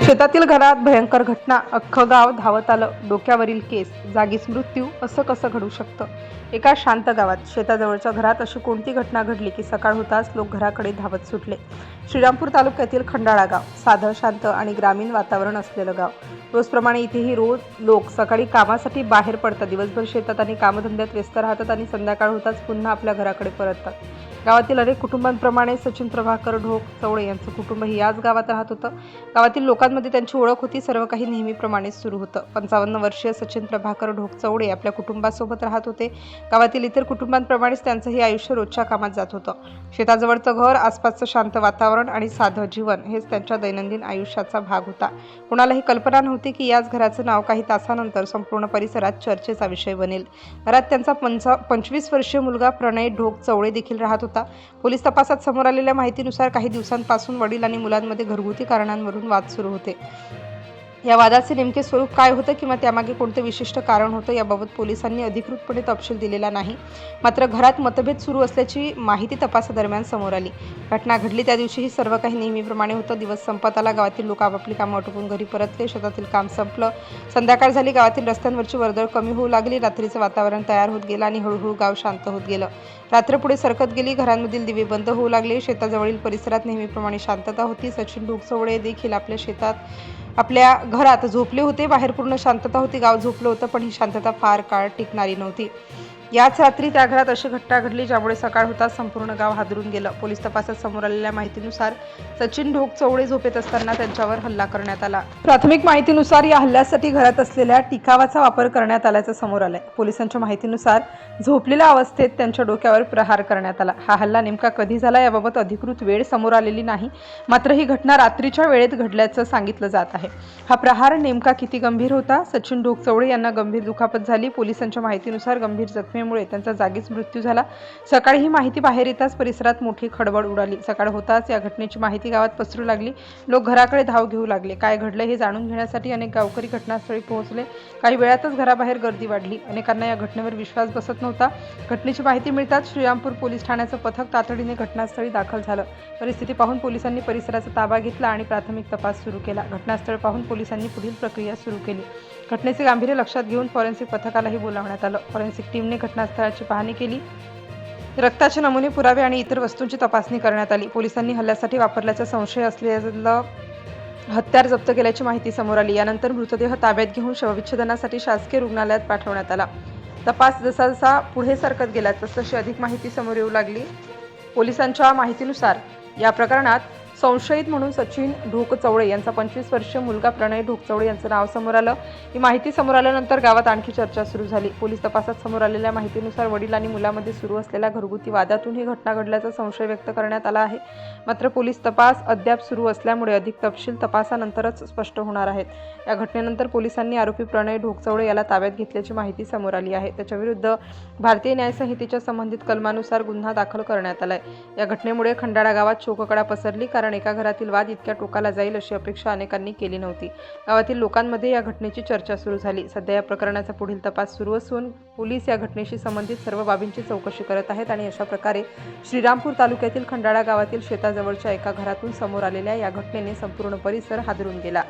शेतातील घरात भयंकर घटना, अख्खं गाव धावत आलं. डोक्यावरील केस, जागीच मृत्यू. असं कसं घडू शकतं? एका शांत गावात शेताजवळच्या घरात अशी कोणती घटना घडली की सकाळ होताच लोक घराकडे धावत सुटले? श्रीरामपूर तालुक्यातील खंडाळा गाव साधं, शांत आणि ग्रामीण वातावरण असलेलं गाव. रोजप्रमाणे इथेही रोज लोक सकाळी कामासाठी बाहेर पडतात, दिवसभर शेतात आणि कामधंद्यात व्यस्त राहतात आणि संध्याकाळ होताच पुन्हा आपल्या घराकडे परततात. गावातील अनेक कुटुंबांप्रमाणे सचिन प्रभाकर ढोक चौळे यांचं कुटुंबही याच गावात राहत होतं. गावातील लोकांमध्ये त्यांची ओळख होती. सर्व काही नेहमीप्रमाणेच सुरू होतं. 55 वर्षीय सचिन प्रभाकर ढोक चौळे आपल्या कुटुंबासोबत राहत होते. गावातील इतर कुटुंबांप्रमाणेच त्यांचंही आयुष्य रोजच्या कामात जात होतं. शेताजवळचं घर, आसपासचं शांत वातावरण आणि साधं जीवन हेच त्यांच्या दैनंदिन आयुष्याचा भाग होता. कोणालाही कल्पना नव्हती की याच घराचं नाव काही तासानंतर संपूर्ण परिसरात चर्चेचा विषय बनेल. घरात त्यांचा 25 वर्षीय मुलगा प्रणय ढोक चौळे देखील राहत होता. पोलीस तपासात समोर आलेल्या माहितीनुसार काही दिवसांपासून वडील आणि मुलांमध्ये घरगुती कारणांवरून वाद सुरू होते. या वादाचे नेमके स्वरूप काय होतं किंवा त्यामागे कोणते विशिष्ट कारण होतं याबाबत पोलिसांनी अधिकृतपणे तपशील दिलेला नाही. मात्र घरात मतभेद सुरू असल्याची माहिती तपासादरम्यान समोर आली. घटना घडली त्या दिवशीही सर्व काही नेहमीप्रमाणे होतं. दिवस संपत आला. गावातील लोक आपापली कामं आटोपून घरी परतले. शेतातील काम संपलं. संध्याकाळ झाली. गावातील रस्त्यांवरची वर्दळ कमी होऊ लागली. रात्रीचं वातावरण तयार होत गेलं आणि हळूहळू गाव शांत होत गेलं. रात्र पुढे सरकत गेली. घरांमधील दिवे बंद होऊ लागले. शेताजवळील परिसरात नेहमीप्रमाणे शांतता होती. सचिन ढोक चौळे देखील आपल्या घरात झोपले होते. बाहेर पूर्ण शांतता होती. गाव झोपलं होतं, पण ही शांतता फार काळ टिकणारी नव्हती. याच रात्री त्या घरात अशी घटना घडली ज्यामुळे सकाळ होताच संपूर्ण गाव हादरून गेलं. पोलीस तपासात समोर आलेल्या माहितीनुसार सचिन ढोक चौळे झोपेत असताना त्यांच्यावर हल्ला करण्यात आला. प्राथमिक माहितीनुसार या हल्ल्यासाठी घरात असलेल्या टिकावाचा वापर करण्यात आल्याचं समोर आलंय. पोलिसांच्या माहितीनुसार झोपलेल्या अवस्थेत त्यांच्या डोक्यावर प्रहार करण्यात आला. हा हल्ला नेमका कधी झाला याबाबत अधिकृत वेळ समोर आलेली नाही. मात्र ही घटना रात्रीच्या वेळेत घडल्याचं सांगितलं जात आहे. हा प्रहार नेमका किती गंभीर होता? सचिन ढोक चौळे यांना गंभीर दुखापत झाली. पोलिसांच्या माहितीनुसार गंभीर जखमेमुळे त्यांचा जागीच मृत्यू झाला. सकाळी ही माहिती बाहेर येताच परिसरात मोठी खळबळ उडाली. सकाळ होताच या घटनेची माहिती गावात पसरू लागली. लोक घराकडे धाव घेऊ लागले. काय घडलं हे जाणून घेण्यासाठी अनेक गावकरी घटनास्थळी पोहोचले. काही वेळातच घराबाहेर गर्दी वाढली. अनेकांना या घटनेवर विश्वास बसत नव्हता. घटनेची माहिती मिळताच श्रीरामपूर पोलीस ठाण्याचं पथक तातडीने घटनास्थळी दाखल झालं. परिस्थिती पाहून पोलिसांनी परिसराचा ताबा घेतला आणि प्राथमिक तपास सुरू केला. घटनास्थळ पाहून पोलिसांनी पुढील प्रक्रिया सुरू केली. घटनेचे गांभीर्य लक्षात घेऊन फॉरेन्सिक पथकालाही बोलावण्यात आलं. फॉरेन्सिक टीमने घटनास्थळाची पाहणी केली. रक्ताचे नमुने, पुरावे आणि इतर वस्तूंची तपासणी करण्यात आली. पोलिसांनी हल्ल्यासाठी वापरल्याचा संशय असलेलं हत्यार जप्त केल्याची माहिती समोर आली. यानंतर मृतदेह ताब्यात घेऊन शवविच्छेदनासाठी शासकीय रुग्णालयात पाठवण्यात आला. तपास जसा जसा पुढे सरकत गेला तसतशी अधिक माहिती समोर येऊ लागली. पोलिसांच्या माहितीनुसार या प्रकरणात संशयित म्हणून सचिन ढोक चौळे यांचा 25 वर्षीय मुलगा प्रणय ढोक चौळे यांचं नाव समोर आलं. ही माहिती समोर आल्यानंतर गावात आणखी चर्चा सुरू झाली. पोलीस तपासात समोर आलेल्या माहितीनुसार वडील आणि मुलामध्ये सुरू असलेल्या घरगुती वादातून ही घटना घडल्याचा संशय व्यक्त करण्यात आला आहे. मात्र पोलीस तपास अद्याप सुरू असल्यामुळे अधिक तपशील तपासानंतरच स्पष्ट होणार आहेत. या घटनेनंतर पोलिसांनी आरोपी प्रणय ढोक चौळे याला ताब्यात घेतल्याची माहिती समोर आली आहे. त्याच्याविरुद्ध भारतीय न्याय संहितेच्या संबंधित कलमानुसार गुन्हा दाखल करण्यात आलाय. या घटनेमुळे खंडाळा गावात शोककळा पसरली, कारण एका घरातील वाद इतक्या टोकाला जाईल अशी अपेक्षा अनेकांनी केली नव्हती. गावातील लोकांमध्ये या घटनेची चर्चा सुरू झाली. सध्या या प्रकरणाचा पुढील तपास सुरू असून पोलीस या घटनेशी संबंधित सर्व बाबींची चौकशी करत आहेत आणि अशा प्रकारे श्रीरामपूर तालुक्यातील खंडाळा गावातील शेताजवळच्या एका घरातून समोर आलेल्या या घटनेने संपूर्ण परिसर हादरून गेला.